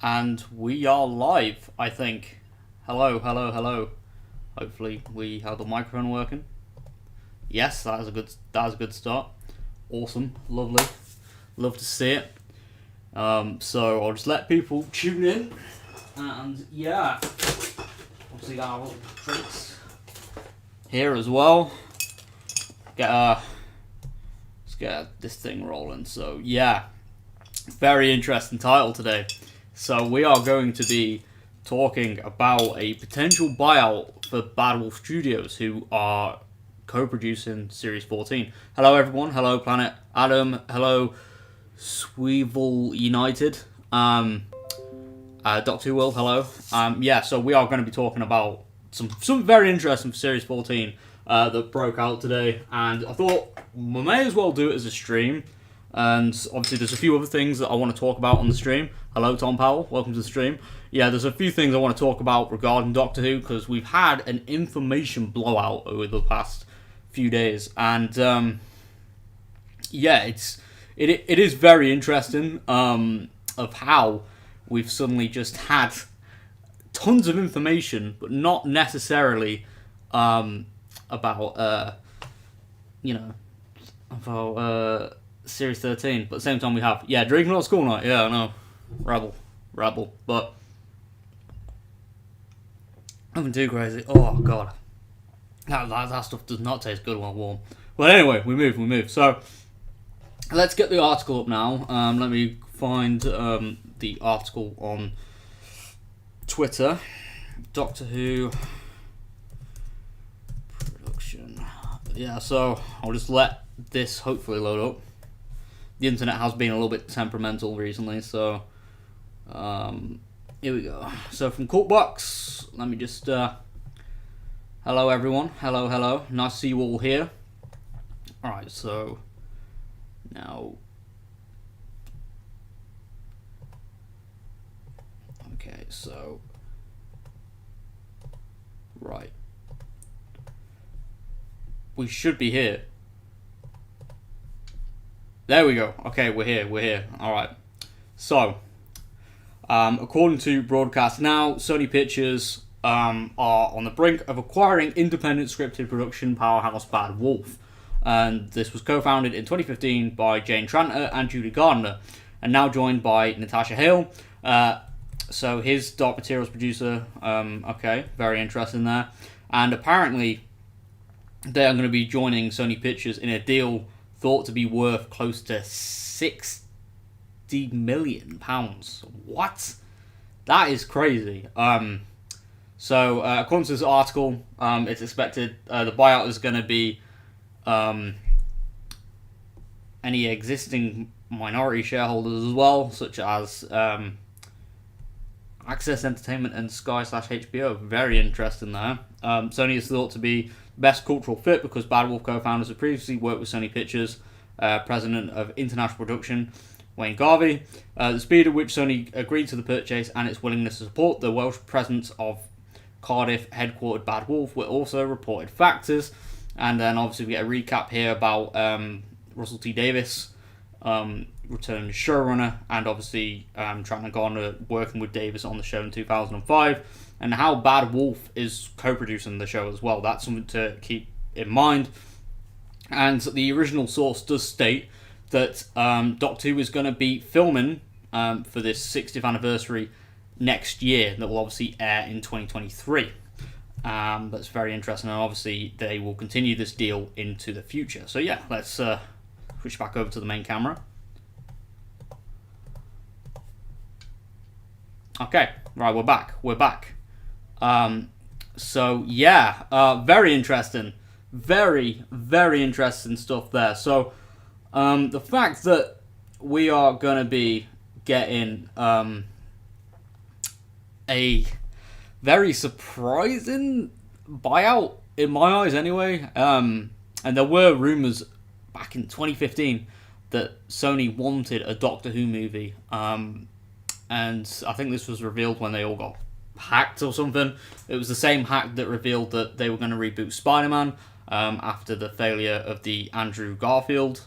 And we are live, I think. Hello, hello, hello. Hopefully we have the microphone working. Yes, that is a good start. Awesome, lovely. Love to see it. So I'll just let people tune in. And yeah, obviously got our little drinks here as well. Let's get this thing rolling. So yeah, very interesting title today. So we are going to be talking about a potential buyout for Bad Wolf Studios, who are co-producing Series 14. Hello everyone, hello Planet Adam, hello Sweevel United, Doctor Will, hello. Yeah, so we are going to be talking about some very interesting for Series 14 that broke out today, and I thought we may as well do it as a stream. And obviously there's a few other things that I want to talk about on the stream. Hello Tom Powell, welcome to the stream. Yeah, there's a few things I want to talk about regarding Doctor Who, because we've had an information blowout over the past few days, and yeah, it is very interesting of how we've suddenly just had tons of information, but not necessarily about Series 13, but at the same time we have, drinking on school night, I know, rebel, but nothing too crazy. Oh god, that stuff does not taste good while warm. But anyway, we move. So let's get the article up now. Let me find the article on Twitter. Doctor Who production. Yeah, so I'll just let this hopefully load up. The internet has been a little bit temperamental recently, so here we go. So from Cookbox, let me just hello everyone, hello, nice to see you all here. Alright, so now, okay, so right, we should be here. There we go. Okay, we're here. Alright. So, according to Broadcast Now, Sony Pictures are on the brink of acquiring independent scripted production powerhouse Bad Wolf. And this was co-founded in 2015 by Jane Tranter and Julie Gardner, and now joined by Natasha Hale. So his Dark Materials producer. Okay, very interesting there. And apparently, they are going to be joining Sony Pictures in a deal thought to be worth close to £60 million. What? That is crazy. So according to this article, it's expected the buyout is going to be any existing minority shareholders as well, such as Access Entertainment and Sky/HBO. Very interesting there. Sony is thought to be best cultural fit because Bad Wolf co-founders have previously worked with Sony Pictures. President of International Production, Wayne Garvey. The speed at which Sony agreed to the purchase and its willingness to support the Welsh presence of Cardiff headquartered Bad Wolf were also reported factors. And then obviously we get a recap here about Russell T Davies, returned showrunner, and obviously Trent Garner working with Davis on the show in 2005, and how Bad Wolf is co-producing the show as well. That's something to keep in mind. And the original source does state that Doctor Who is going to be filming for this 60th anniversary next year, that will obviously air in 2023. That's very interesting, and obviously they will continue this deal into the future. So yeah, let's switch back over to the main camera. Okay, right, we're back. So yeah, very interesting. Very interesting stuff there. So, the fact that we are going to be getting a very surprising buyout, in my eyes anyway, and there were rumours back in 2015 that Sony wanted a Doctor Who movie, and I think this was revealed when they all got hacked or something. It was the same hack that revealed that they were going to reboot Spider-Man after the failure of the Andrew Garfield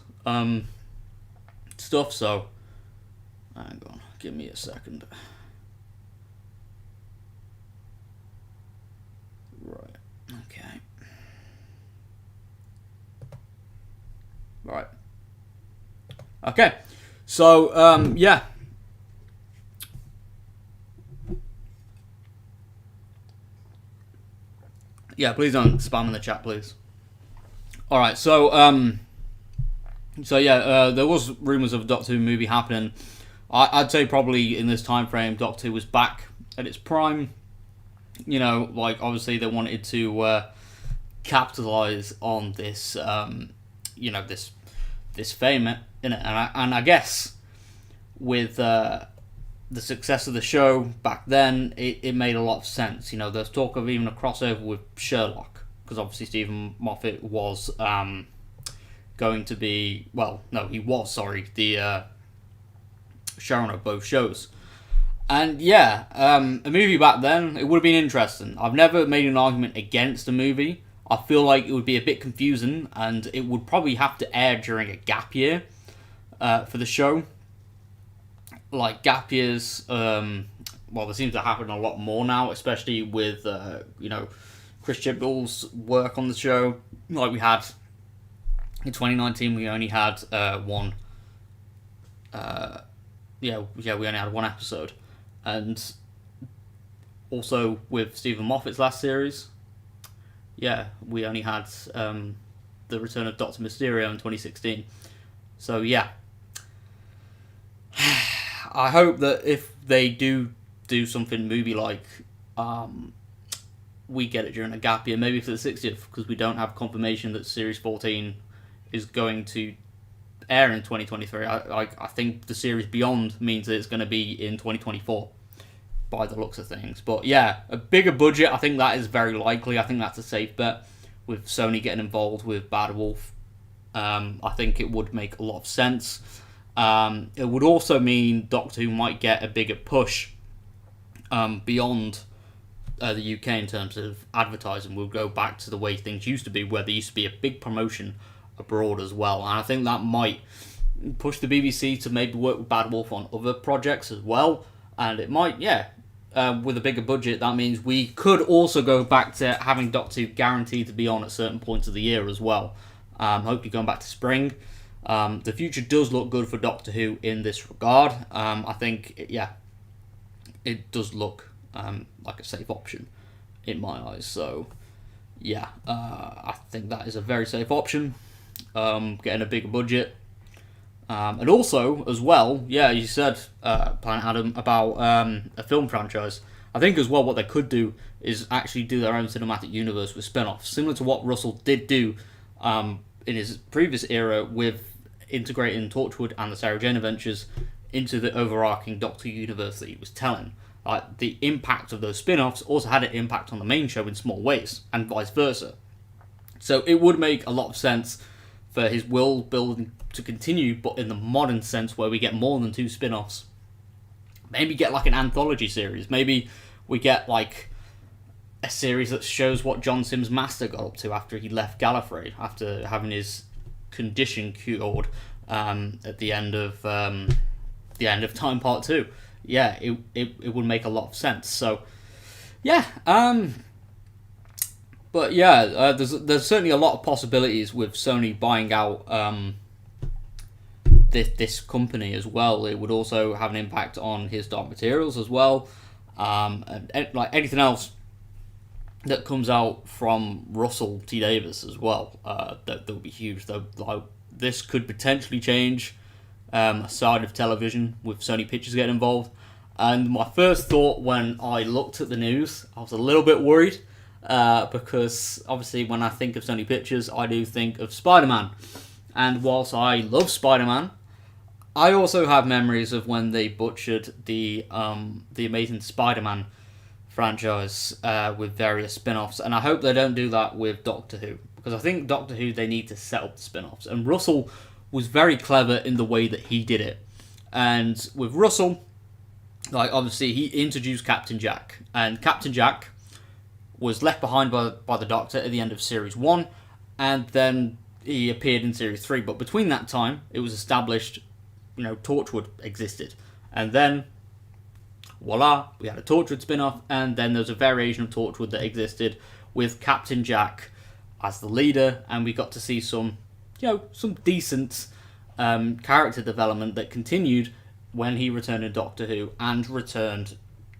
stuff. So, hang on, give me a second. Right. Okay. So, yeah. Yeah, please don't spam in the chat, please. Alright, so, there was rumours of a Doctor Who movie happening. I'd say probably in this time frame, Doctor Who was back at its prime. You know, like, obviously they wanted to capitalise on this, this fame, innit? And I guess with the success of the show back then, it made a lot of sense. You know, there's talk of even a crossover with Sherlock, because obviously Stephen Moffat was going to be, the showrunner of both shows. And yeah, a movie back then, it would have been interesting. I've never made an argument against a movie. I feel like it would be a bit confusing, and it would probably have to air during a gap year for the show. Like, gap years, they seem to happen a lot more now, especially with, Chris Chibnall's work on the show. Like, we had, in 2019, we only had one. We only had one episode. And also with Stephen Moffat's last series, we only had the return of Dr. Mysterio in 2016. So yeah, I hope that if they do something movie-like, we get it during a gap year, maybe for the 60th, because we don't have confirmation that Series 14 is going to air in 2023. I think the series Beyond means that it's going to be in 2024 by the looks of things. But yeah, a bigger budget, I think that is very likely. I think that's a safe bet with Sony getting involved with Bad Wolf. I think it would make a lot of sense. It would also mean Doctor Who might get a bigger push beyond the UK in terms of advertising. We'll go back to the way things used to be, where there used to be a big promotion abroad as well, and I think that might push the BBC to maybe work with Bad Wolf on other projects as well, and it might, with a bigger budget, that means we could also go back to having Doctor Who guaranteed to be on at certain points of the year as well. Hopefully going back to spring. The future does look good for Doctor Who in this regard. I think, it does look like a safe option in my eyes, so I think that is a very safe option. Getting a bigger budget, and also as well, you said, Planet Adam, about a film franchise. I think as well what they could do is actually do their own cinematic universe with spin-offs, similar to what Russell did do in his previous era with integrating Torchwood and the Sarah Jane Adventures into the overarching Doctor Who universe that he was telling. The impact of those spin-offs also had an impact on the main show in small ways, and vice versa. So it would make a lot of sense for his world building to continue, but in the modern sense where we get more than 2 spin-offs. Maybe get like an anthology series. Maybe we get like a series that shows what John Sims' master got up to after he left Gallifrey, after having his condition cured at the end of Time Part 2. Yeah, it would make a lot of sense. So, but yeah, there's certainly a lot of possibilities with Sony buying out this company as well. It would also have an impact on his Dark Materials as well, and like anything else that comes out from Russell T Davies as well. That will be huge. Though, like, this could potentially change a side of television with Sony Pictures getting involved. And my first thought when I looked at the news, I was a little bit worried. Because obviously when I think of Sony Pictures, I do think of Spider-Man. And whilst I love Spider-Man, I also have memories of when they butchered the Amazing Spider-Man franchise with various spin-offs. And I hope they don't do that with Doctor Who. Because I think Doctor Who, they need to set up the spin-offs. And Russell was very clever in the way that he did it. And with Russell, like, obviously he introduced Captain Jack. And Captain Jack was left behind by the Doctor at the end of Series 1, and then he appeared in Series 3. But between that time, it was established, Torchwood existed. And then, voila, we had a Torchwood spin-off, and then there was a variation of Torchwood that existed with Captain Jack as the leader, and we got to see some some decent character development that continued when he returned in Doctor Who and returned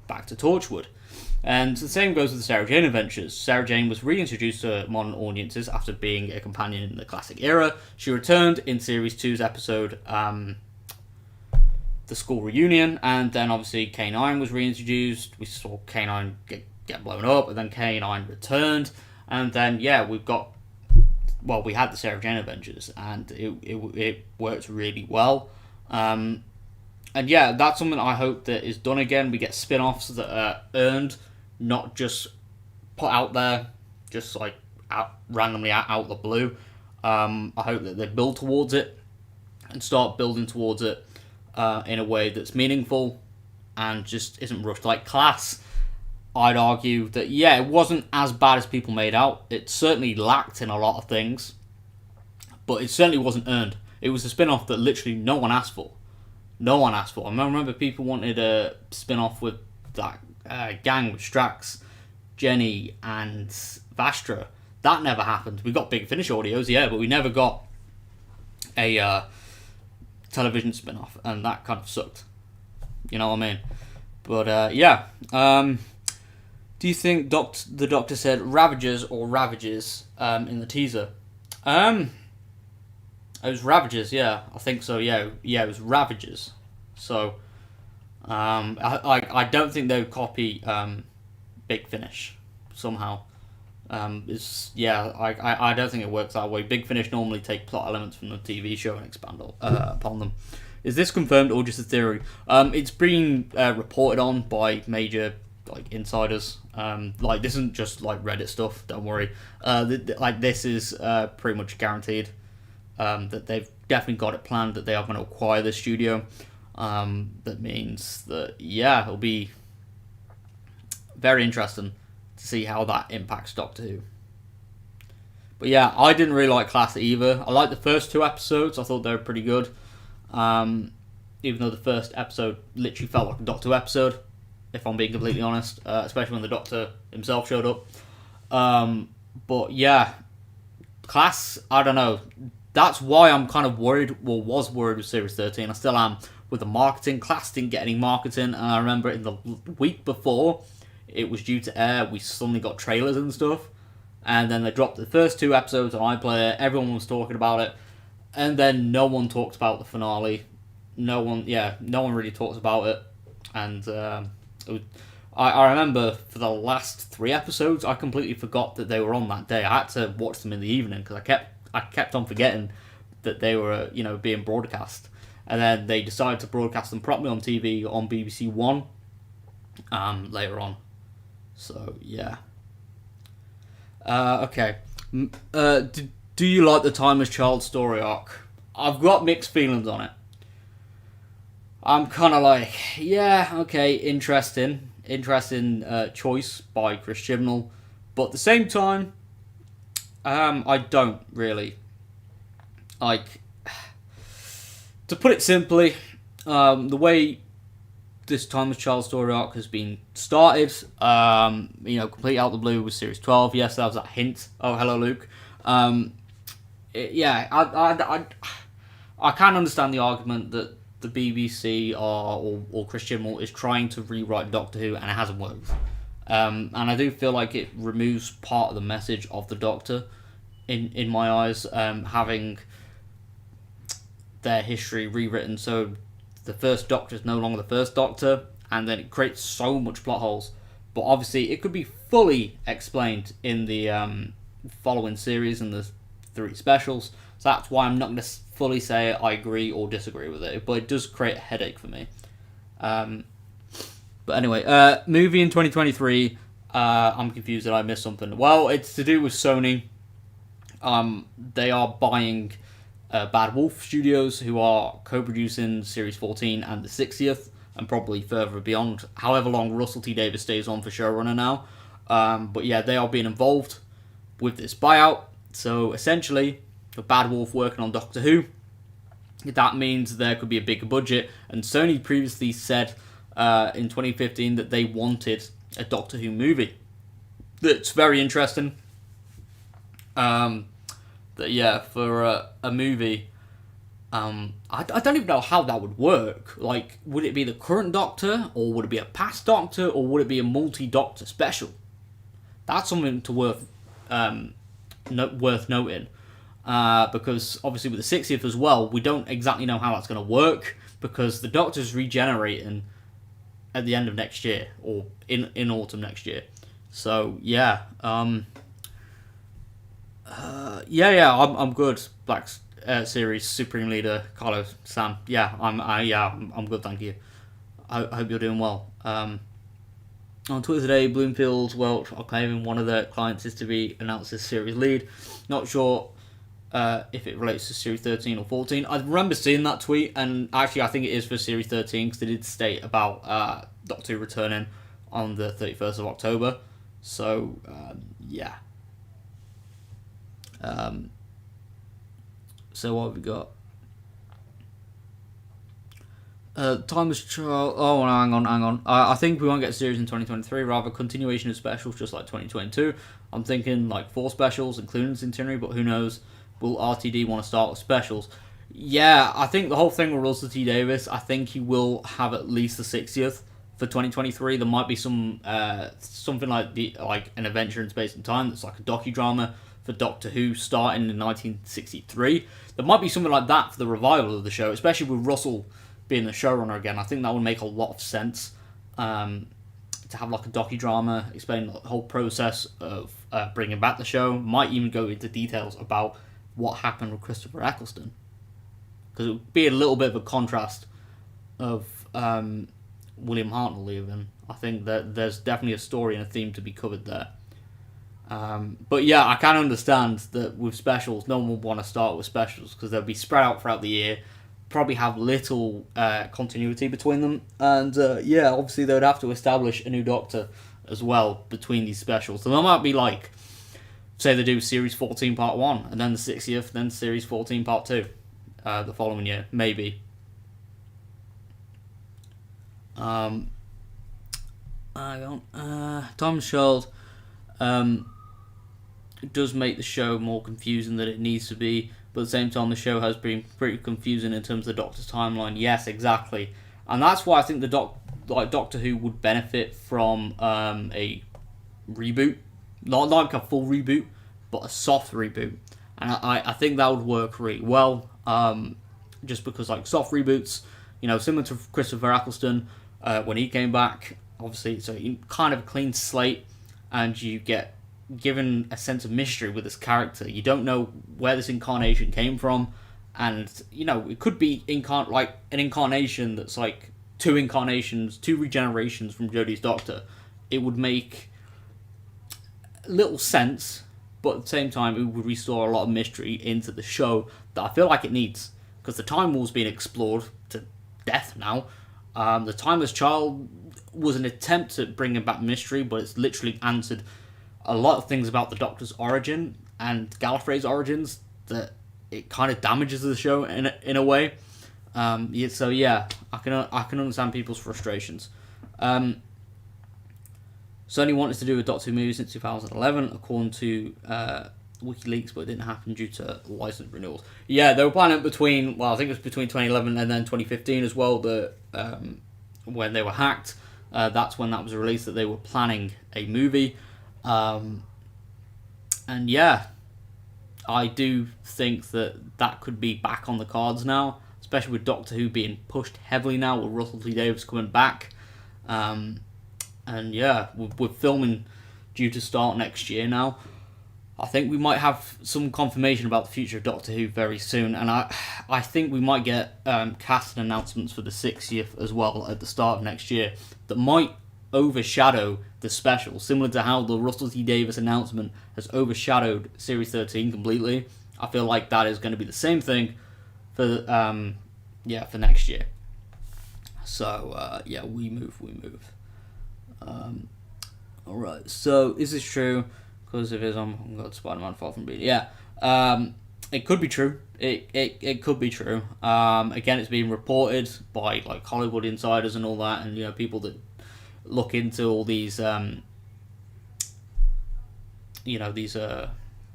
back to Torchwood. And the same goes with the Sarah Jane Adventures. Sarah Jane was reintroduced to modern audiences after being a companion in the classic era. She returned in Series 2's episode, The School Reunion, and then obviously K9 was reintroduced. We saw K9 get blown up, and then K9 returned, and then, we had the Sarah Jane Adventures, and it worked really well. And that's something I hope that is done again. We get spin-offs that are earned, not just put out there, just like randomly out the blue. I hope that they build towards it and start building towards it in a way that's meaningful and just isn't rushed. Like Class, I'd argue that, it wasn't as bad as people made out. It certainly lacked in a lot of things, but it certainly wasn't earned. It was a spin-off that literally no one asked for. No one asked for. I remember people wanted a spin-off with that gang with Strax, Jenny, and Vastra. That never happened. We got Big Finish audios, but we never got a television spin-off, and that kind of sucked. You know what I mean? But, do you think the Doctor said Ravagers or Ravages in the teaser? It was Ravagers, I think so, it was Ravagers. So, I don't think they would copy Big Finish somehow. I don't think it works that way. Big Finish normally take plot elements from the TV show and expand upon them. Is this confirmed or just a theory? It's been reported on by major insiders. This isn't just Reddit stuff. Don't worry. This is pretty much guaranteed. That they've definitely got it planned that they are going to acquire the studio. That means that it'll be very interesting to see how that impacts Doctor Who. But I didn't really like Class either. I liked the first 2 episodes. I thought they were pretty good. Even though the first episode literally felt like a Doctor Who episode, if I'm being completely honest, especially when the Doctor himself showed up. Class, I don't know. That's why I'm kind of worried, was worried with Series 13. I still am with the marketing. Class didn't get any marketing, and I remember in the week before it was due to air, we suddenly got trailers and stuff, and then they dropped the first 2 episodes on iPlayer. Everyone was talking about it, and then no one talked about the finale. No one really talks about it, and I remember for the last 3 episodes, I completely forgot that they were on that day. I had to watch them in the evening because I kept on forgetting that they were, being broadcast. And then they decided to broadcast them properly on TV on BBC One later on. So, okay. Do you like the Timeless Child story arc? I've got mixed feelings on it. I'm kind of like, okay, interesting choice by Chris Chibnall. But at the same time, I don't really. To put it simply, the way this Timeless Child story arc has been started, completely out of the blue with Series 12. Yes, that was that hint. Oh, hello, Luke. I can understand the argument that the BBC or Chris Chibnall is trying to rewrite Doctor Who, and it hasn't worked. And I do feel like it removes part of the message of the Doctor, in my eyes, having their history rewritten so the first Doctor is no longer the first Doctor, and then it creates so much plot holes. But obviously it could be fully explained in the following series and the 3 specials, so that's why I'm not going to fully say I agree or disagree with it, but it does create a headache for me. But anyway, movie in 2023, I'm confused that I missed something. Well, it's to do with Sony. They are buying Bad Wolf Studios, who are co-producing Series 14 and the 60th, and probably further beyond, however long Russell T Davies stays on for showrunner now. But they are being involved with this buyout. So essentially, with Bad Wolf working on Doctor Who, that means there could be a bigger budget. And Sony previously said in 2015 that they wanted a Doctor Who movie. That's very interesting. that yeah, for a movie, I don't even know how that would work. Like, would it be the current Doctor, or would it be a past Doctor, or would it be a multi-Doctor special? That's something to worth noting. Because obviously with the 60th as well, we don't exactly know how that's going to work, because the Doctor's regenerating at the end of next year, or in autumn next year. So yeah, I'm good. Black Series Supreme Leader Carlos Sam. Yeah, I'm good. Thank you. I hope you're doing well. On Twitter today, Bloomfield Welch are claiming one of their clients is to be announced as series lead. Not sure if it relates to Series 13 or 14. I remember seeing that tweet, and actually I think it is for Series 13, because they did state about Doctor Who returning on the 31st of October. So, yeah. So what have we got? Timeless Trial. Oh, hang on. I think we won't get a series in 2023. Rather, continuation of specials, just like 2022. I'm thinking like 4 specials, including Centenary, but who knows? Will RTD want to start with specials? Yeah, I think the whole thing with Russell T Davies, I think he will have at least the 60th for 2023. There might be some something like an adventure in space and time that's like a docudrama for Doctor Who starting in 1963. There might be something like that for the revival of the show, especially with Russell being the showrunner again. I think that would make a lot of sense. To have like a docudrama explaining the whole process of bringing back the show. Might even go into details about what happened with Christopher Eccleston, because it would be a little bit of a contrast of William Hartnell leaving. I think that there's definitely a story and a theme to be covered there. But yeah, I can understand that with specials, no one would want to start with specials, because they'll be spread out throughout the year, probably have little continuity between them, and yeah, obviously they would have to establish a new Doctor as well between these specials. So there might be like, say they do Series 14 Part 1, and then the 60th, then Series 14 Part 2 the following year, maybe. Hang on. Tom Schold, it does make the show more confusing than it needs to be, but at the same time the show has been pretty confusing in terms of the Doctor's timeline. Yes, exactly. And that's why I think the Doctor Who would benefit from a reboot. Not like a full reboot, but a soft reboot. And I think that would work really well. Just because like soft reboots, similar to Christopher Eccleston, when he came back, obviously, so you kind of a clean slate, and you get given a sense of mystery with this character. You don't know where this incarnation came from, and it could be an incarnation that's like 2 regenerations from Jodie's Doctor. It would make little sense, but at the same time it would restore a lot of mystery into the show that I feel like it needs, because the Time War's been explored to death now. The Timeless Child was an attempt at bringing back mystery, but it's literally answered a lot of things about the Doctor's origin and Gallifrey's origins that it kind of damages the show in a way. So yeah, I can understand people's frustrations. Sony wanted to do a Doctor Who movie since 2011, according to WikiLeaks, but it didn't happen due to license renewals. Yeah, they were planning I think it was between 2011 and then 2015 as well, when they were hacked. That's when that was released, that they were planning a movie. And yeah, I do think that could be back on the cards now, especially with Doctor Who being pushed heavily now, with Russell T Davies coming back. And yeah, we're filming due to start next year now. I think we might have some confirmation about the future of Doctor Who very soon, and I think we might get casting announcements for the 60th as well at the start of next year that might overshadow the special, similar to how the Russell T Davies announcement has overshadowed Series 13 completely. I feel like that is going to be the same thing for for next year. So we move. Alright, so is this true? Because if it is, I'm got Spider-Man Far From Being. Yeah, it could be true. It could be true. Again, it's being reported by like Hollywood insiders and all that, and people that look into all these these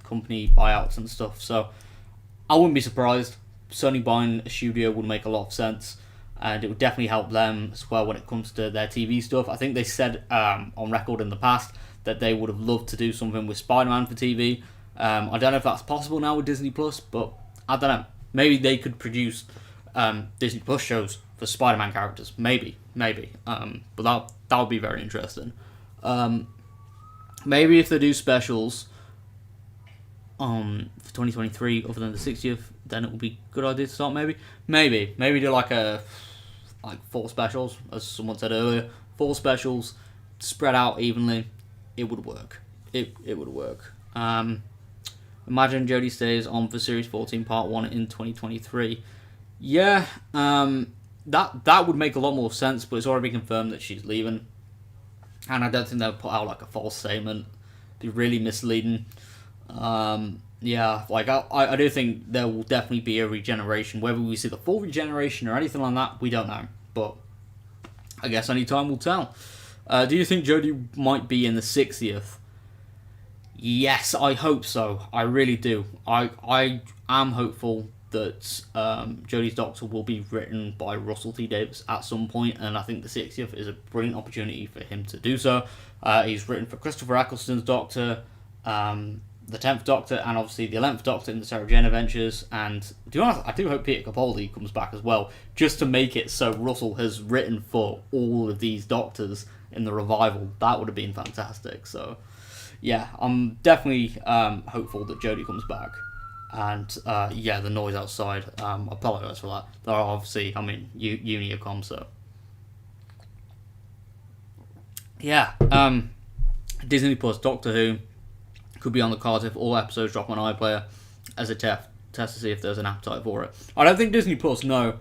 company buyouts and stuff. So I wouldn't be surprised. Sony buying a studio would make a lot of sense, and it would definitely help them as well when it comes to their TV stuff. I think they said on record in the past that they would have loved to do something with Spider-Man for TV. I don't know if that's possible now with Disney Plus, but I don't know. Maybe they could produce Disney Plus shows for Spider-Man characters. Maybe. But that would be very interesting. Maybe if they do specials for 2023 other than the 60th, then it would be a good idea to start. Maybe do like 4 specials, as someone said earlier. 4 specials spread out evenly. It would work. It would work. Imagine Jodie stays on for Series 14 Part 1 in 2023. Yeah, that would make a lot more sense, but it's already been confirmed that she's leaving. And I don't think they'll put out like a false statement. It'd be really misleading. Yeah, like I do think there will definitely be a regeneration. Whether we see the full regeneration or anything like that, we don't know. But I guess only time will tell. Do you think Jodie might be in the 60th? Yes, I hope so. I really do. I am hopeful that Jodie's Doctor will be written by Russell T Davies at some point, and I think the 60th is a brilliant opportunity for him to do so. He's written for Christopher Eccleston's Doctor, the 10th Doctor, and obviously the 11th Doctor in the Sarah Jane Adventures. And to be honest, I do hope Peter Capaldi comes back as well, just to make it so Russell has written for all of these Doctors in the revival. That would have been fantastic. So yeah, I'm definitely hopeful that Jodie comes back. And yeah, the noise outside, I apologise for that. There are obviously, uni of com, so yeah. Disney Plus Doctor Who could be on the cards if all episodes drop on iPlayer as a test to see if there's an appetite for it. I don't think Disney Plus, no.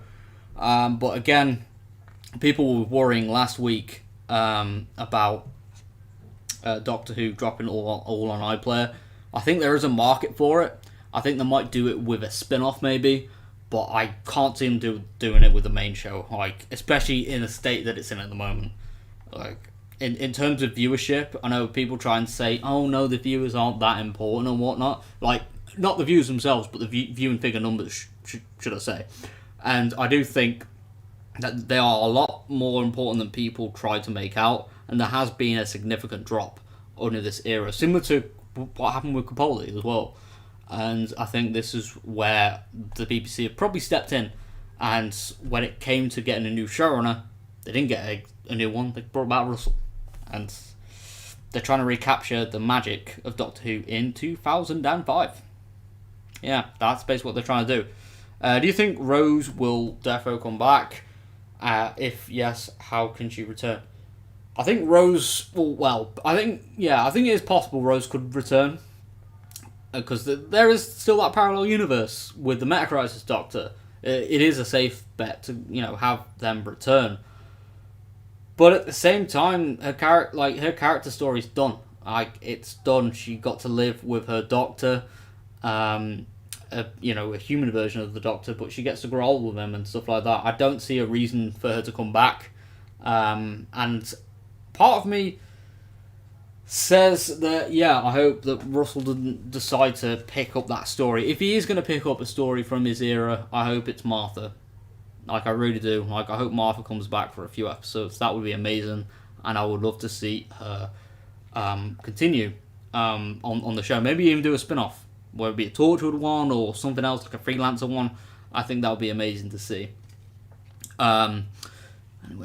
But again, people were worrying last week about Doctor Who dropping all on iPlayer. I think there is a market for it. I think they might do it with a spin-off maybe, but I can't see them doing it with the main show, like especially in the state that it's in at the moment. Like in terms of viewership, I know people try and say, oh no, the viewers aren't that important and whatnot. Like, not the views themselves, but the viewing figure numbers, should I say. And I do think that they are a lot more important than people try to make out, and there has been a significant drop under this era, similar to what happened with Capaldi as well. And I think this is where the BBC have probably stepped in, and when it came to getting a new showrunner, they didn't get a new one, they brought back Russell. And they're trying to recapture the magic of Doctor Who in 2005. Yeah, that's basically what they're trying to do. Do you think Rose will defo come back? If yes, how can she return? I think Rose, I think it is possible Rose could return. Because there is still that parallel universe with the Meta-Crisis Doctor. It is a safe bet to have them return. But at the same time, her character story's done. It's done. She got to live with her Doctor, a human version of the Doctor, but she gets to grow old with him and stuff like that. I don't see a reason for her to come back. And part of me says that, I hope that Russell doesn't decide to pick up that story. If he is going to pick up a story from his era, I hope it's Martha. Like, I really do. Like, I hope Martha comes back for a few episodes. That would be amazing. And I would love to see her continue on the show. Maybe even do a spin-off, whether it be a Torchwood one or something else, like a freelancer one. I think that would be amazing to see. Anyway,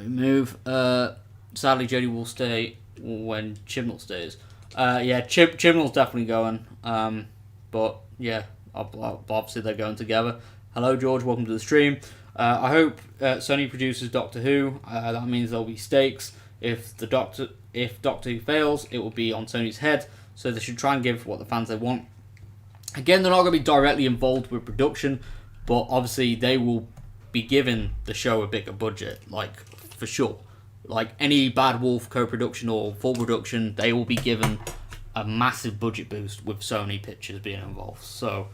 move. Sadly, Jodie will stay when Chibnall stays. Chibnall's definitely going. But yeah, obviously they're going together. Hello, George. Welcome to the stream. I hope Sony produces Doctor Who. That means there'll be stakes. If Doctor Who fails, it will be on Sony's head. So they should try and give what the fans they want. Again, they're not going to be directly involved with production, but obviously they will be giving the show a bigger budget, like for sure. Like any Bad Wolf co-production or full production, they will be given a massive budget boost with Sony Pictures being involved. So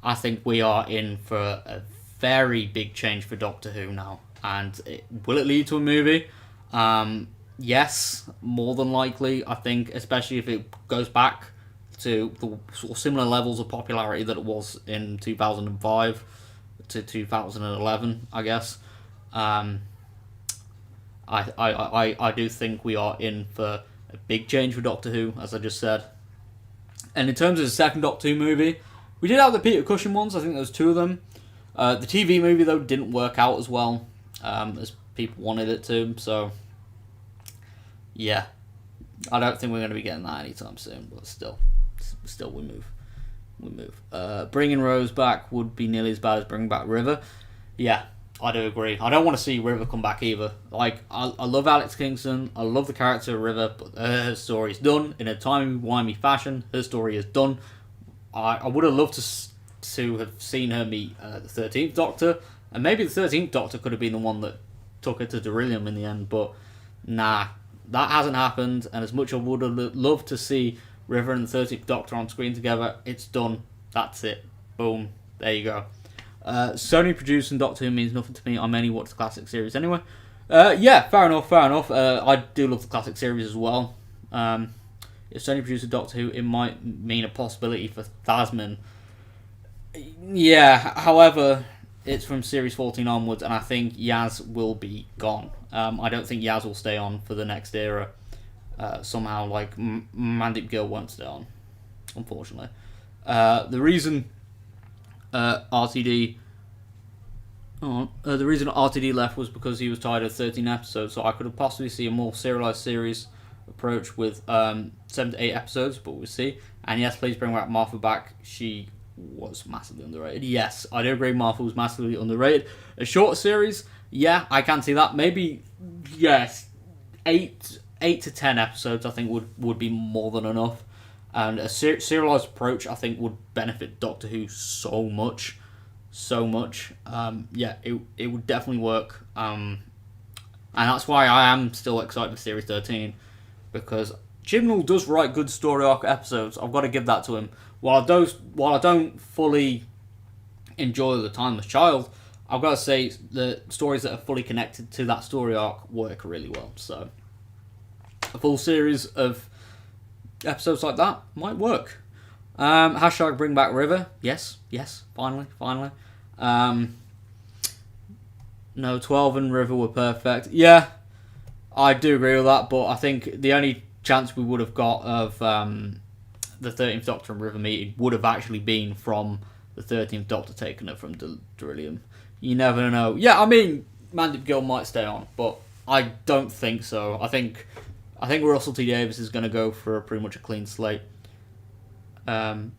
I think we are in for a very big change for Doctor Who now. And will it lead to a movie? Yes, more than likely. I think, especially if it goes back to the sort of similar levels of popularity that it was in 2005 to 2011, I guess. I do think we are in for a big change for Doctor Who, as I just said. And in terms of the second Doctor Who movie, we did have the Peter Cushing ones. I think there was 2 of them. The TV movie, though, didn't work out as well as people wanted it to. So, yeah. I don't think we're going to be getting that anytime soon. But still we move. Bringing Rose back would be nearly as bad as bringing back River. Yeah, I do agree. I don't want to see River come back either. Like, I love Alex Kingston. I love the character of River, but her story is done in a timey-wimey fashion. Her story is done. I would have loved to have seen her meet the 13th Doctor, and maybe the 13th Doctor could have been the one that took her to Darillium in the end, but nah, that hasn't happened, and as much as I would have loved to see River and the 13th Doctor on screen together, it's done. That's it. Boom. There you go. Sony producing Doctor Who means nothing to me. I mainly watch the classic series anyway. Yeah, fair enough. I do love the classic series as well. If Sony produced a Doctor Who, it might mean a possibility for Thasmin. Yeah, however, it's from Series 14 onwards, and I think Yaz will be gone. I don't think Yaz will stay on for the next era. Somehow, like, Mandip Gill won't stay on, unfortunately. The reason RTD left was because he was tired of 13 episodes, so I could have possibly seen a more serialized series approach with 7 to 8 episodes, but we'll see. And yes, please bring Martha back. She was massively underrated. Yes, I do agree Martha was massively underrated. A shorter series, yeah, I can see that. Maybe, yes, 8 to 10 episodes I think would be more than enough. And a serialized approach I think would benefit Doctor Who so much. Yeah, it would definitely work. And that's why I am still excited for Series 13. Because Chibnall does write good story arc episodes. I've got to give that to him. While I don't fully enjoy The Timeless Child, I've got to say the stories that are fully connected to that story arc work really well. So a full series of episodes like that might work. Hashtag bring back River. Yes, finally. No, 12 and River were perfect. Yeah, I do agree with that, but I think the only chance we would have got of the 13th Doctor and River meeting would have actually been from the 13th Doctor taking it from Darillium. You never know. Yeah, I mean, Mandip Gill might stay on, but I don't think so. I think Russell T Davies is going to go for pretty much a clean slate. Hang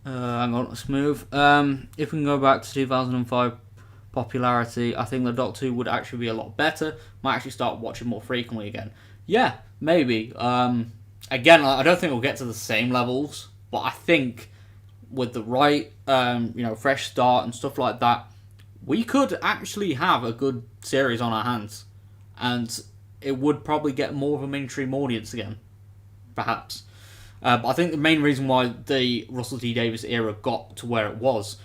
on, let's move. If we can go back to 2005 popularity, I think the Doctor Who would actually be a lot better. Might actually start watching more frequently again. Yeah, maybe. Again, I don't think we'll get to the same levels, but I think with the right, fresh start and stuff like that, we could actually have a good series on our hands, and it would probably get more of a mainstream audience again, perhaps. But I think the main reason why the Russell T Davies era got to where it was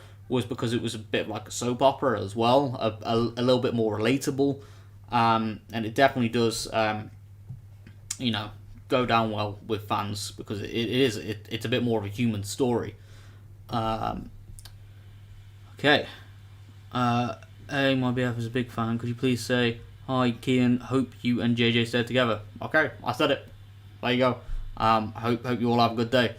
because it was a bit like a soap opera as well, a little bit more relatable, and it definitely does, go down well with fans because it's a bit more of a human story. Okay. Hey, my BF is a big fan. Could you please say hi, Kian? Hope you and JJ stay together. Okay, I said it. There you go. Hope you all have a good day.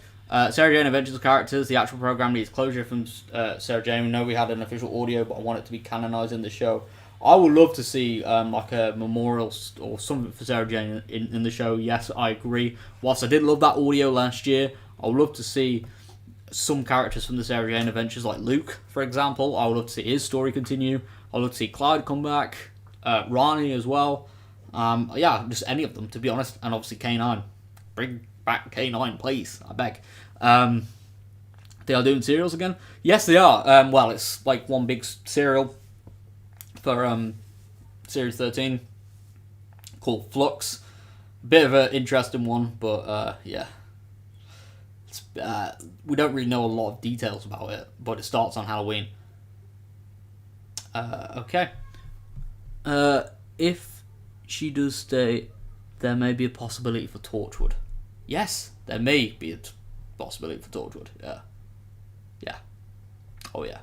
Sarah Jane Adventures characters. The actual program needs closure from Sarah Jane. We know we had an official audio, but I want it to be canonised in the show. I would love to see like a memorial or something for Sarah Jane in the show. Yes, I agree. Whilst I did love that audio last year, I would love to see some characters from the Sarah Jane Adventures, like Luke, for example. I would love to see his story continue. I would love to see Clyde come back. Rani as well. Yeah, just any of them, to be honest. And obviously K9. Bring back K9, please. I beg. They are doing serials again? Yes, they are. Well, it's like one big serial for Series 13 called Flux. Bit of an interesting one, but yeah. It's, we don't really know a lot of details about it, but it starts on Halloween. Okay. If she does state there may be a possibility for Torchwood. Yes, there may be a possibility for Torchwood. Yeah. Oh yeah.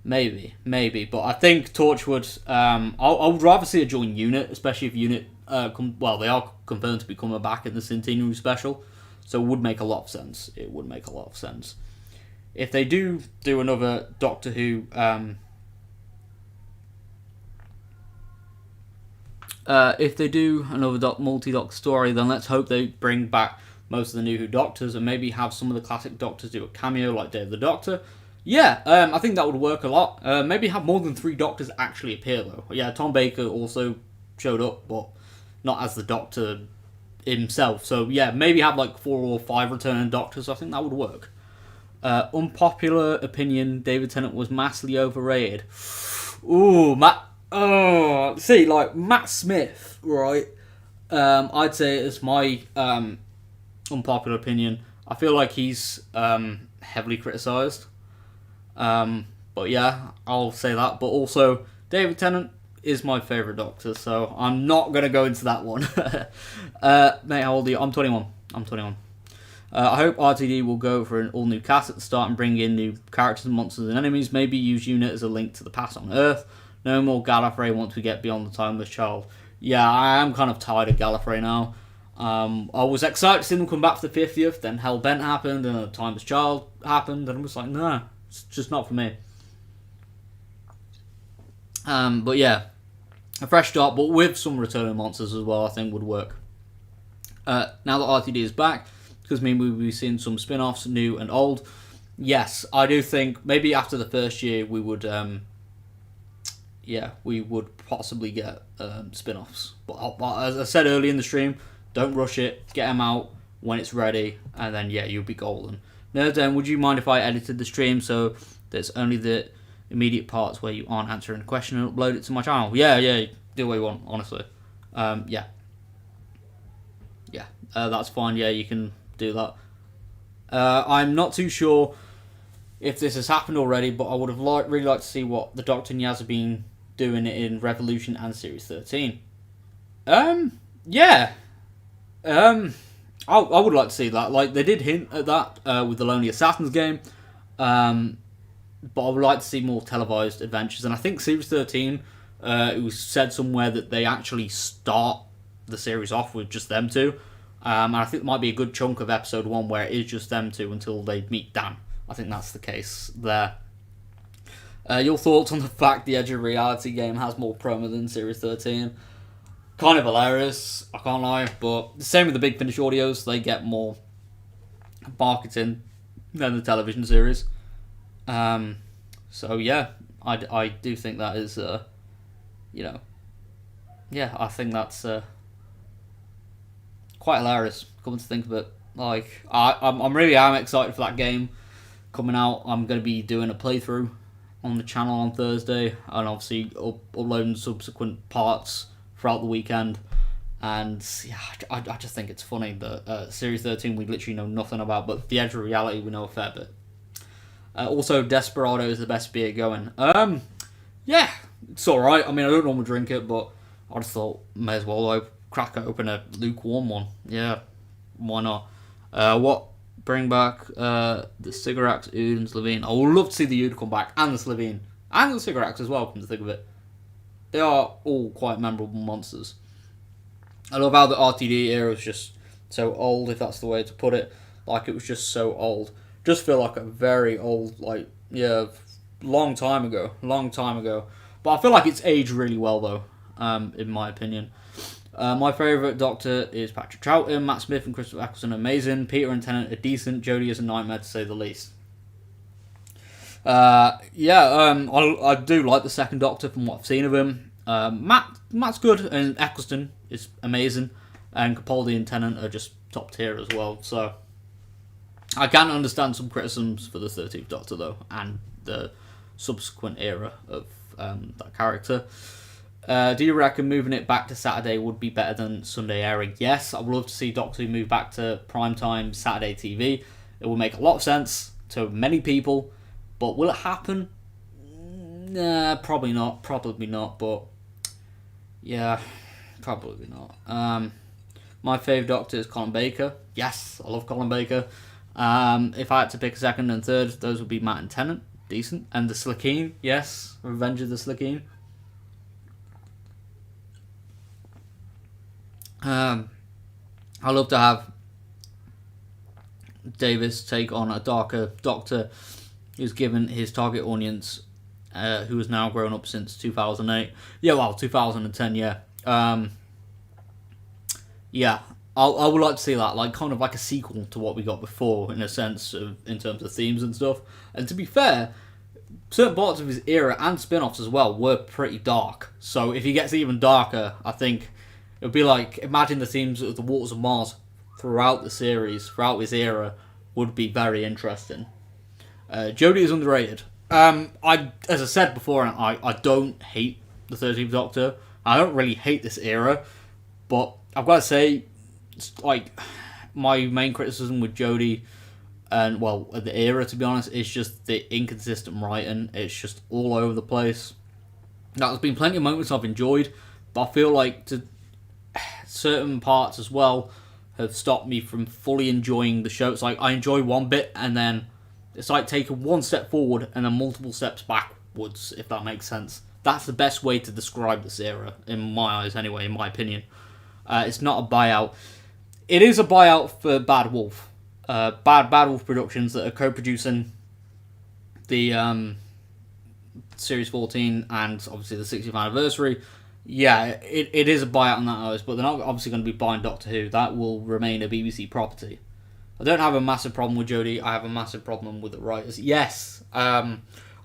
Maybe. But I think Torchwood. I would rather see it join Unit, especially if Unit. They are confirmed to be coming back in the Centenary special, so it would make a lot of sense. If they do another Doctor Who. If they do another multi-Doctor story, then let's hope they bring back most of the new Who Doctors and maybe have some of the classic Doctors do a cameo like Day of the Doctor. Yeah, I think that would work a lot. Maybe have more than 3 Doctors actually appear though. Yeah, Tom Baker also showed up, but not as the Doctor himself. So yeah, maybe have like 4 or 5 returning Doctors. I think that would work. Unpopular opinion: David Tennant was massively overrated. Ooh, Matt Smith, right? I'd say it's my unpopular opinion. I feel like he's heavily criticised. But yeah, I'll say that. But also, David Tennant is my favourite Doctor, so I'm not going to go into that one. Mate, how old are you? I'm 21. I hope RTD will go for an all-new cast at the start and bring in new characters and monsters and enemies. Maybe use Unit as a link to the past on Earth. No more Gallifrey once we get beyond the Timeless Child. Yeah, I am kind of tired of Gallifrey now. I was excited to see them come back for the 50th, then Hellbent happened, and a Timeless Child happened, and I was like, nah, it's just not for me. But yeah, a fresh start, but with some returning monsters as well, I think would work. Now that RTD is back, because maybe we'll be seeing some spin-offs, new and old. Yes, I do think maybe after the first year we would... we would possibly get spin-offs. But as I said earlier in the stream, don't rush it. Get them out when it's ready, and then you'll be golden. Nerdden, would you mind if I edited the stream so there's only the immediate parts where you aren't answering a question and upload it to my channel? Yeah, do what you want, honestly. That's fine. Yeah, you can do that. I'm not too sure if this has happened already, but I would have really liked to see what the Doctor and Yaz have been doing it in Revolution and Series 13. I would like to see that. Like, they did hint at that with the Lonely Assassins game, but I would like to see more televised adventures. And I think Series 13, it was said somewhere that they actually start the series off with just them two. And I think there might be a good chunk of episode 1 where it is just them two until they meet Dan. I think that's the case there. Your thoughts on the fact the Edge of Reality game has more promo than Series 13? Kind of hilarious, I can't lie, but the same with the Big Finish audios, they get more marketing than the television series. So yeah, I do think that is, I think that's quite hilarious, coming to think of it. Like, I'm really excited for that game coming out. I'm going to be doing a playthrough on the channel on Thursday, and obviously uploading subsequent parts throughout the weekend. And yeah, I just think it's funny that Series 13 we literally know nothing about, but the Edge of Reality we know a fair bit. Also, Desperado is the best beer going. Yeah, it's alright. I mean, I don't normally drink it, but I just thought, may as well crack open a lukewarm one. Yeah, why not? Bring back the Cigarettes, Ood, and Slovene. I would love to see the Ood come back, and the Slovene, and the Cigarettes as well, come to think of it. They are all quite memorable monsters. I love how the RTD era was just so old, if that's the way to put it. Like, it was just so old. Just feel like a very old, long time ago. But I feel like it's aged really well, though, in my opinion. My favourite Doctor is Patrick Troughton. Matt Smith and Christopher Eccleston are amazing. Peter and Tennant are decent. Jodie is a nightmare, to say the least. I do like the second Doctor from what I've seen of him. Matt's good, and Eccleston is amazing. And Capaldi and Tennant are just top tier as well. So I can understand some criticisms for the 13th Doctor, though, and the subsequent era of that character. Do you reckon moving it back to Saturday would be better than Sunday airing? Yes, I would love to see Doctor Who move back to primetime Saturday TV. It will make a lot of sense to many people, but will it happen? Nah, probably not, but yeah, Probably not. My favourite Doctor is Colin Baker. Yes, I love Colin Baker. If I had to pick a second and third, those would be Matt and Tennant. Decent. And the Slickeen. Yes, Revenge of the Slickeen. I love to have Davis take on a darker Doctor who's given his target audience, who has now grown up since 2008. Yeah, well, 2010, yeah. Yeah, I would like to see that, like, kind of like a sequel to what we got before, in a sense, in terms of themes and stuff. And to be fair, certain parts of his era and spin-offs as well were pretty dark. So if he gets even darker, I think it would be like, imagine the themes of the Waters of Mars throughout the series, throughout his era, would be very interesting. Jodie is underrated. As I said before, I don't hate the 13th Doctor. I don't really hate this era, but I've got to say, like, my main criticism with Jodie, and, well, the era, to be honest, is just the inconsistent writing. It's just all over the place. Now, there's been plenty of moments I've enjoyed, but I feel like certain parts as well have stopped me from fully enjoying the show. It's like I enjoy one bit, and then it's like taking one step forward and then multiple steps backwards, if that makes sense. That's the best way to describe this era, in my eyes anyway, in my opinion. It's not a buyout. It is a buyout for Bad Wolf. Bad Wolf Productions that are co-producing the Series 14 and obviously the 60th anniversary. Yeah, it is a buyout on that notice, but they're not obviously going to be buying Doctor Who. That will remain a BBC property. I don't have a massive problem with Jodie. I have a massive problem with the writers. Yes, I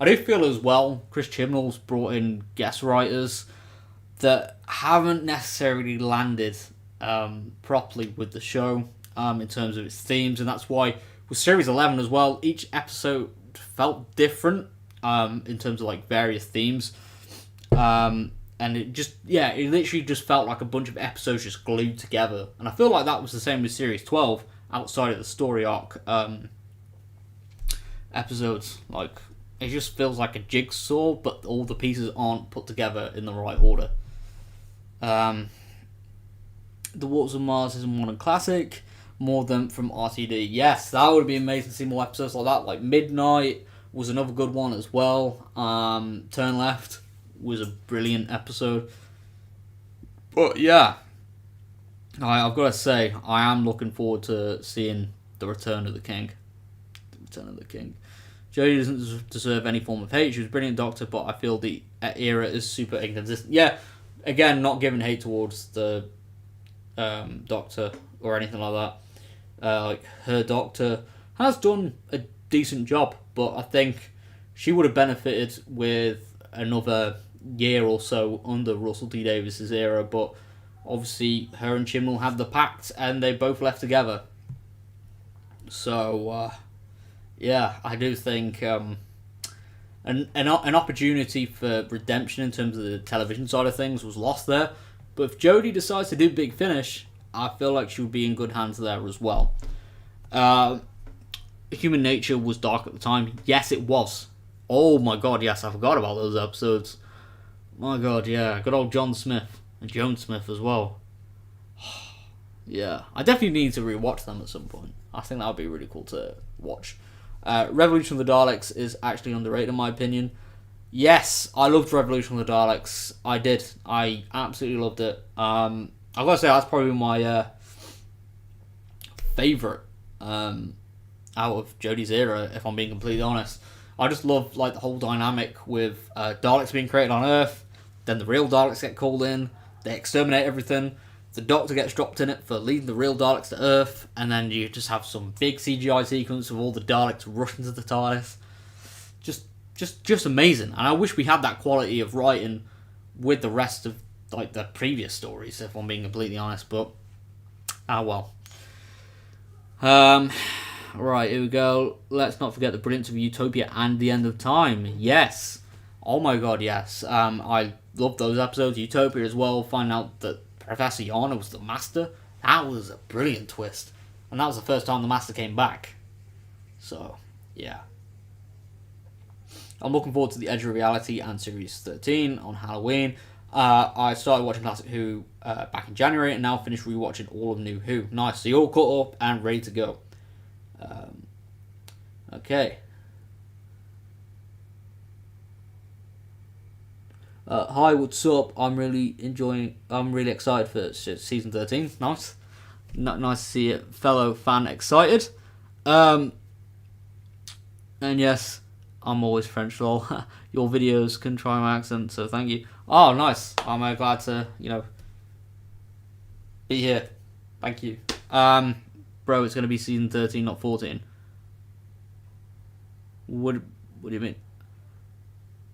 do feel as well Chris Chibnall's brought in guest writers that haven't necessarily landed properly with the show in terms of its themes, and that's why with Series 11 as well, each episode felt different in terms of like various themes. And it literally just felt like a bunch of episodes just glued together. And I feel like that was the same with Series 12, outside of the story arc episodes. Like, it just feels like a jigsaw, but all the pieces aren't put together in the right order. The Waters of Mars is a modern classic, more than from RTD. Yes, that would be amazing to see more episodes like that. Like, Midnight was another good one as well. Turn Left was a brilliant episode. But yeah, I've got to say, I am looking forward to seeing the Return of the King. Jodie doesn't deserve any form of hate. She was a brilliant Doctor, but I feel the era is super inconsistent. Yeah, again, not giving hate towards the Doctor or anything like that. Like, her Doctor has done a decent job, but I think she would have benefited with another year or so under Russell T Davies's era, but obviously her and Chibnall had the pact and they both left together. So yeah, I do think an opportunity for redemption in terms of the television side of things was lost there. But if Jodie decides to do Big Finish, I feel like she would be in good hands there as well. Human Nature was dark at the time. Yes, it was. Oh my god, yes, I forgot about those episodes. My god, yeah. Good old John Smith. And Joan Smith as well. Yeah. I definitely need to rewatch them at some point. I think that would be really cool to watch. Revolution of the Daleks is actually underrated in my opinion. Yes, I loved Revolution of the Daleks. I did. I absolutely loved it. I've got to say, that's probably my favourite out of Jodie's era, if I'm being completely honest. I just love like the whole dynamic with Daleks being created on Earth, then the real Daleks get called in, they exterminate everything, the Doctor gets dropped in it for leading the real Daleks to Earth, and then you just have some big CGI sequence of all the Daleks rushing to the TARDIS. Just amazing. And I wish we had that quality of writing with the rest of like the previous stories, if I'm being completely honest, but well. Right, here we go. Let's not forget the brilliance of Utopia and The End of Time. Yes. Oh my god, yes. I loved those episodes. Utopia as well. Find out that Professor Yana was the Master. That was a brilliant twist. And that was the first time the Master came back. So, yeah. I'm looking forward to The Edge of Reality and Series 13 on Halloween. I started watching Classic Who back in January and now finished rewatching all of New Who. Nice, so you're all caught up and ready to go. Okay. Hi, what's up? I'm really excited for season 13. Nice. Nice to see a fellow fan excited. And yes, I'm always French, lol. Your videos can try my accent, so thank you. Oh, nice. I'm glad to, be here. Thank you. Bro, it's going to be season 13, not 14. What do you mean?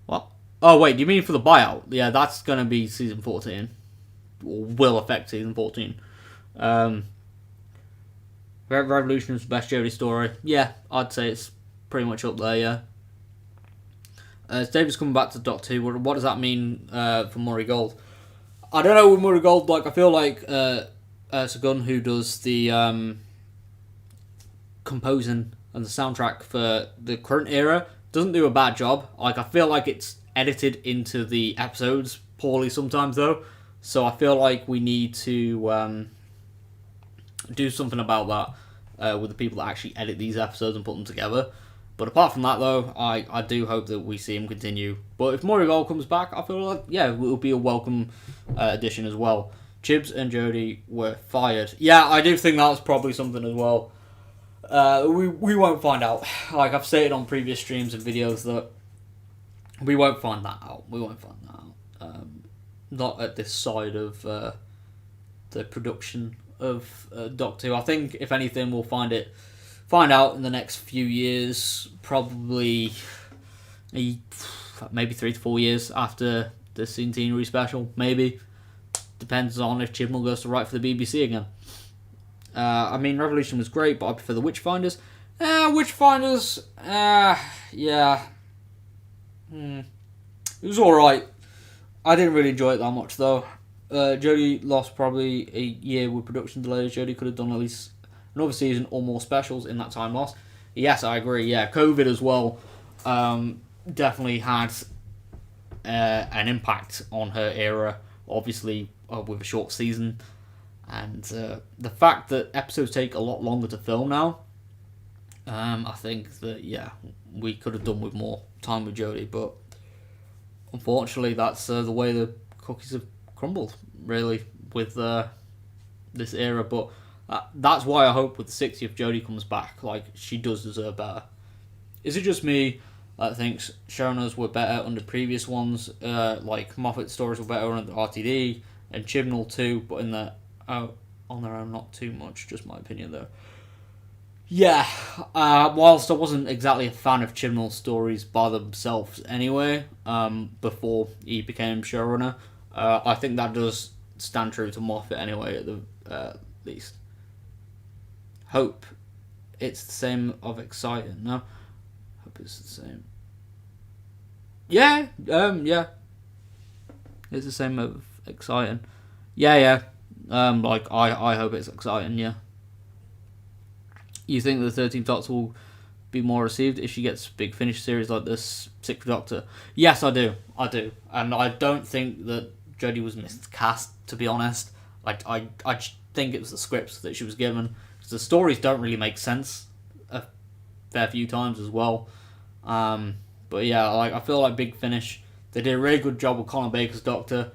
What? Oh, wait, do you mean for the buyout? Yeah, that's going to be season 14. Or will affect season 14. Revolution is the best Jodie story. Yeah, I'd say it's pretty much up there, yeah. David's coming back to Doctor Who. What does that mean for Murray Gold? I don't know with Murray Gold. I feel like Sagun, who does the composing and the soundtrack for the current era, doesn't do a bad job. I feel like it's edited into the episodes poorly sometimes, though. So I feel like we need to do something about that with the people that actually edit these episodes and put them together. But apart from that, though, I do hope that we see him continue. But if Murray Gold comes back, I feel like, yeah, it will be a welcome addition as well. Chibs and Jodie were fired. Yeah, I do think that's probably something as well. We won't find out. Like I've stated on previous streams and videos that we won't find that out. We won't find that out. Not at this side of the production of Doctor Who. I think, if anything, we'll find out in the next few years, probably maybe 3 to 4 years after the centenary special, maybe. Depends on if Chibnall goes to write for the BBC again. I mean, Revolution was great, but I prefer the Witchfinders. Witchfinders, yeah. It was alright. I didn't really enjoy it that much, though. Jodie lost probably a year with production delays. Jodie could have done at least another season or more specials in that time lost. Yes, I agree. Yeah, COVID as well definitely had an impact on her era, obviously with a short season. And the fact that episodes take a lot longer to film now, I think that, yeah, we could have done with more time with Jodie. But unfortunately, that's the way the cookies have crumbled, really, with this era. But that's why I hope with the 60th Jodie comes back. Like, she does deserve better. Is it just me that thinks showrunners were better under previous ones? Like Moffat's stories were better under RTD and Chibnall too, but on their own, not too much. Just my opinion, though. Yeah, whilst I wasn't exactly a fan of Chibnall's stories by themselves anyway, before he became showrunner, I think that does stand true to Moffat anyway, at the least. Hope it's the same of exciting, no? Hope it's the same. Yeah. It's the same of exciting. Yeah. I hope it's exciting, yeah. You think the 13th Doctor will be more received if she gets a big finish series like this 6th Doctor? Yes, I do. And I don't think that Jodie was miscast, to be honest. I think it was the scripts that she was given. Because the stories don't really make sense a fair few times as well. But yeah, I feel like Big Finish, they did a really good job with Colin Baker's Doctor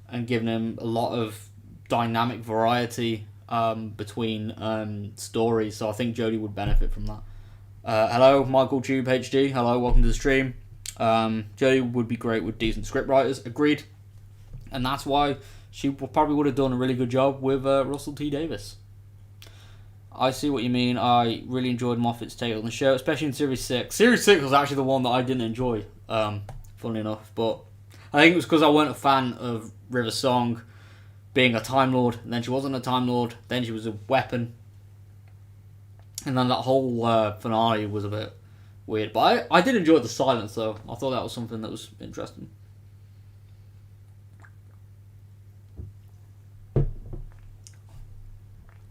and giving him a lot of dynamic variety between stories, so I think Jodie would benefit from that. Hello, Michael Tube HD. Hello, welcome to the stream. Jodie would be great with decent scriptwriters. Agreed. And that's why she probably would have done a really good job with Russell T Davies. I see what you mean. I really enjoyed Moffat's take on the show, especially in Series 6. Series 6 was actually the one that I didn't enjoy, funnily enough. But I think it was because I weren't a fan of River Song being a Time Lord, and then she wasn't a Time Lord, then she was a weapon. And then that whole finale was a bit weird. But I did enjoy the silence, though. I thought that was something that was interesting.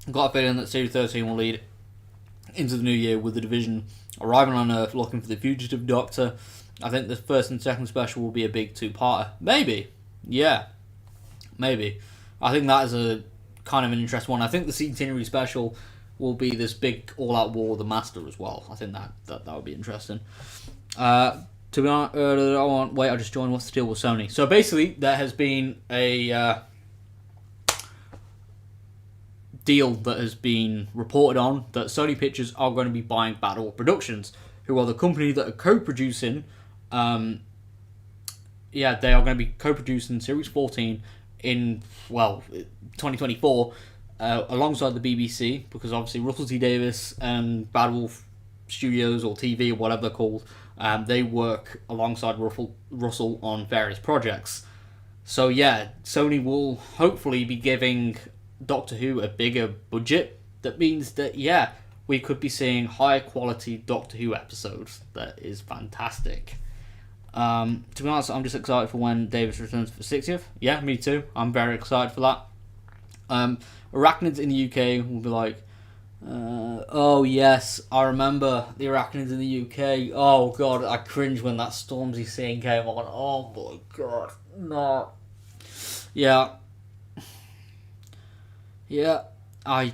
I've got a feeling that Series 13 will lead into the new year with the Division arriving on Earth looking for the fugitive Doctor. I think the first and second special will be a big two-parter. Maybe. Yeah. Maybe. I think that is a kind of an interesting one. I think the centenary special will be this big all-out war with the Master as well. I think that would be interesting. To be honest, wait, I just joined. What's the deal with Sony? So basically, there has been a deal that has been reported on that Sony Pictures are going to be buying Bad Wolf Productions, who are the company that are co-producing. They are going to be co-producing Series 14 in 2024 alongside the BBC, because obviously Russell T Davies and Bad Wolf Studios or TV or whatever they're called, they work alongside Russell on various projects. So yeah, Sony will hopefully be giving Doctor Who a bigger budget. That means that we could be seeing higher quality Doctor Who episodes. That is fantastic. To be honest, I'm just excited for when Davis returns for 60th. Yeah, me too. I'm very excited for that. Arachnids in the UK will be like, oh yes, I remember the Arachnids in the UK. Oh god, I cringe when that Stormzy scene came on. Oh my god, no. Yeah, I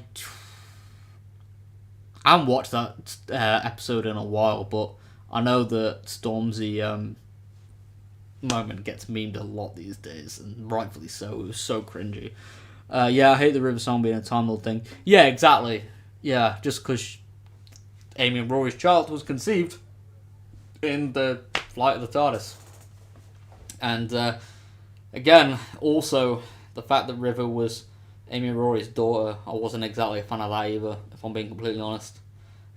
haven't watched that episode in a while, but I know that Stormzy moment gets memed a lot these days, and rightfully so. It was so cringy. I hate the River Song being a Time Lord thing. Yeah, exactly. Yeah, just because Amy and Rory's child was conceived in the flight of the TARDIS. And again, also, the fact that River was Amy and Rory's daughter, I wasn't exactly a fan of that either, if I'm being completely honest.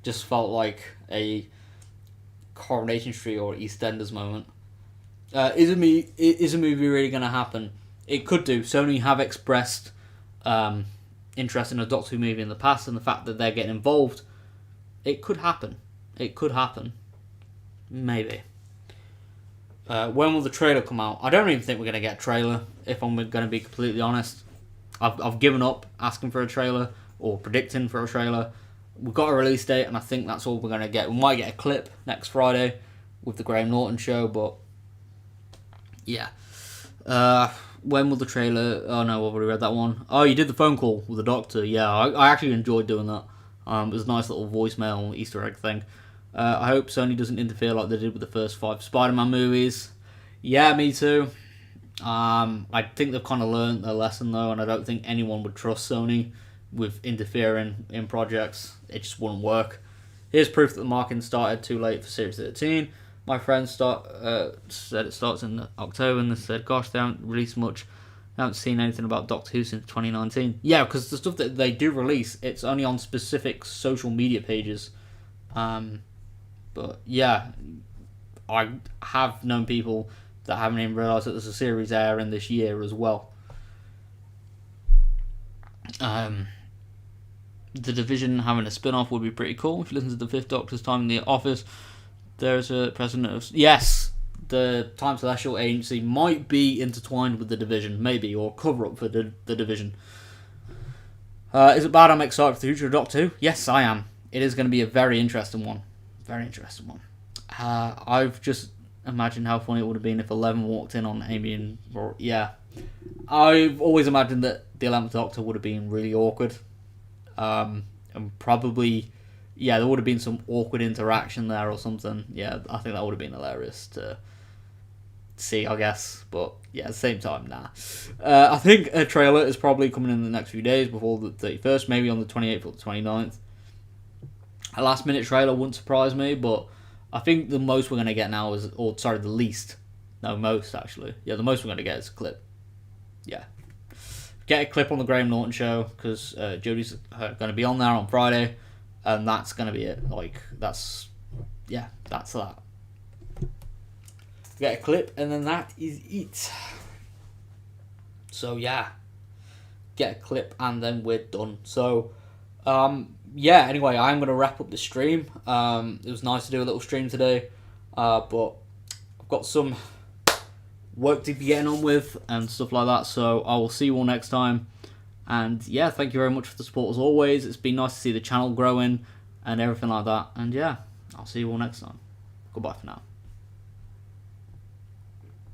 Just felt like a Coronation Street or EastEnders moment. Is a movie really going to happen? It could do. Sony have expressed interest in a Doctor Who movie in the past, and the fact that they're getting involved, it could happen. Maybe. When will the trailer come out? I don't even think we're going to get a trailer, if I'm going to be completely honest. I've given up asking for a trailer or predicting for a trailer. We've got a release date, and I think that's all we're going to get. We might get a clip next Friday with the Graham Norton show, but yeah. When will the trailer... Oh no, I've already read that one. Oh, you did the phone call with the Doctor. Yeah, I actually enjoyed doing that. It was a nice little voicemail Easter egg thing. I hope Sony doesn't interfere like they did with the first 5 Spider-Man movies. Yeah, me too. I think they've kind of learned their lesson though, and I don't think anyone would trust Sony with interfering in projects. It just wouldn't work. Here's proof that the marketing started too late for Series 13. My friends said it starts in October, and they said, gosh, they haven't released much. I haven't seen anything about Doctor Who since 2019. Yeah, because the stuff that they do release, it's only on specific social media pages. But yeah, I have known people that haven't even realised that there's a series airing this year as well. The Division having a spin-off would be pretty cool. If you listen to the Fifth Doctor's time in the office, there's a president of... Yes, the Time Celestial Agency might be intertwined with the Division, maybe, or cover-up for the Division. Is it bad I'm excited for the future of Doctor Who? Yes, I am. It is going to be a very interesting one. I've just imagined how funny it would have been if 11 walked in on Amy and... Yeah. I've always imagined that the 11th Doctor would have been really awkward. And probably... Yeah, there would have been some awkward interaction there or something. Yeah, I think that would have been hilarious to see, I guess. But, yeah, at the same time, nah. I think a trailer is probably coming in the next few days before the 31st, maybe on the 28th or the 29th. A last-minute trailer wouldn't surprise me, but I think the most we're going to get now is... the least. No, most, actually. Yeah, the most we're going to get is a clip. Yeah. Get a clip on the Graham Norton show, because Jodie's going to be on there on Friday. And that's going to be it. That's that. Get a clip, and then that is it. So, yeah. Get a clip, and then we're done. So, anyway, I'm going to wrap up the stream. It was nice to do a little stream today. But I've got some work to be getting on with, and stuff like that. So, I will see you all next time. And yeah, thank you very much for the support as always. It's been nice to see the channel growing and everything like that. And yeah, I'll see you all next time. Goodbye for now.